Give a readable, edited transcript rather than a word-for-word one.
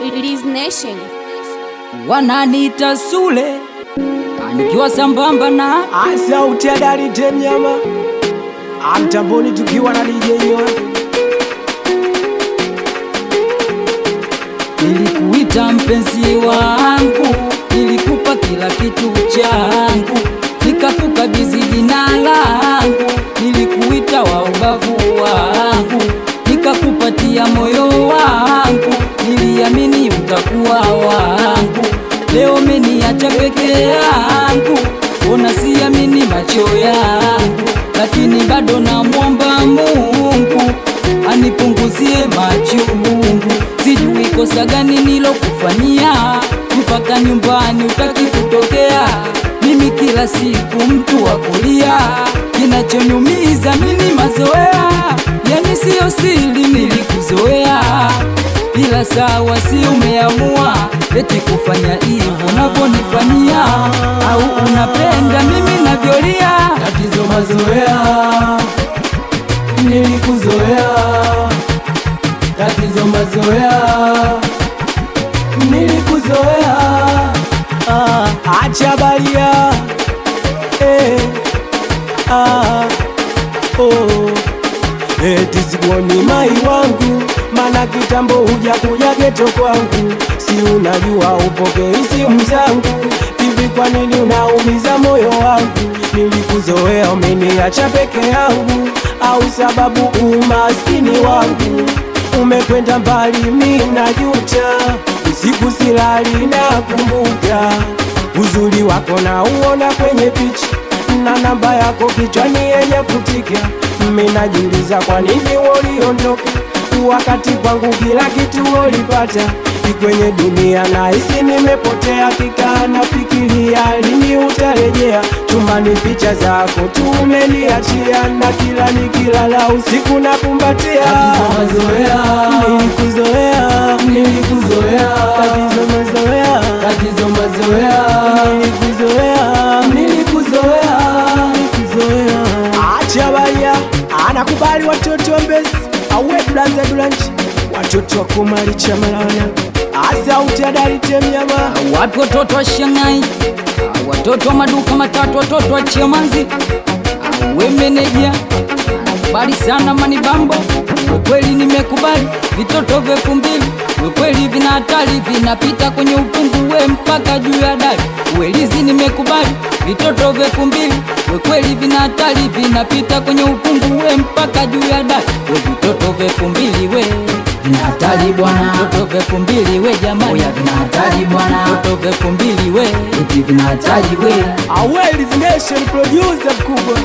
Liz Nation. Wananiita Sule nikiwa sambamba na Sauti ya Dari Temnyama amtamboni tukiwa na DJ Yoa. Nilikuita mpenzi wangu, nilikupa kila kitu changu, nikakukabidhi jina langu, nilikuita wa ubavu wangu, nikakupatia moyo wangu, niliamini utakuwa wangu. Leo umeniacha peke yangu, ona siamini macho yangu, lakini bado namwomba Mungu anipunguzie machungu. Sijui kosa gani nilokufanyia, mpaka nyumbani utaki kutokea. Mimi kila siku mtu wa kulia, kinachonyumiza mimi mazoea. Yani siyo siri nilikuzoea, ila sawa si umeamua eti kufanya hivyo unavyonifanyia, au unapenda mimi navyolia. Tatizo mazoea, nilikuzoea. Tatizo mazoea, nilikuzoea. Acha baria, eti sikuoni mai wangu, mana kitambo huja kuja geto kwangu. Si unajua upokei simu zangu, hivi kwa nini unaumiza moyo wangu? Nilikuzoea umeniacha peke yangu, au sababu umaskini wangu umekwenda mbali, mimi najuta. Usiku silali na kumbuka uzuri wako na uona kwenye picha, na namba yako kichwani yenye futika. Mimi najiuliza kwa nini uliondoka, wakati kwangu kila kitu ulipata. Kwenye dunia nahisi nimepotea, kikaa nafikiria lini utarejea. Chumbani picha zako tu umeniachia, na kila nikilala usiku nakumbatia. Tatizo mazoea, nilikuzoea. Nilikuzoea. Tatizo mazoea, tatizo mazoea. Nilikuzoea. Nilikuzoea. Nilikuzoea. Acha baya, anakubali watoto wa Mbezi, awe dulanza dulanchi, watoto wa Kumali Chamalana. Sauti ya Dari Temnyama, wapi watoto wa Shanghai, watoto wa maduka matatu, watoto wa Chiamanzi, we meneja anakubali sana Manibambo. Ukweli nimekubali vitoto vya 2000, ukweli vina hatari, vinapita kwenye upungu we mpaka juu ya dari. Uelizi nimekubali vitoto vya 2000, ukweli vina hatari, vinapita kwenye upungu we mpaka juu ya dari. We vitoto vya 2000 we vina hatari bwana, vitoto vya 2000 we jamani, oya vina hatari bwana, vitoto vya 2000 we eti vina hatari we. Liz Nation producer mkubwa.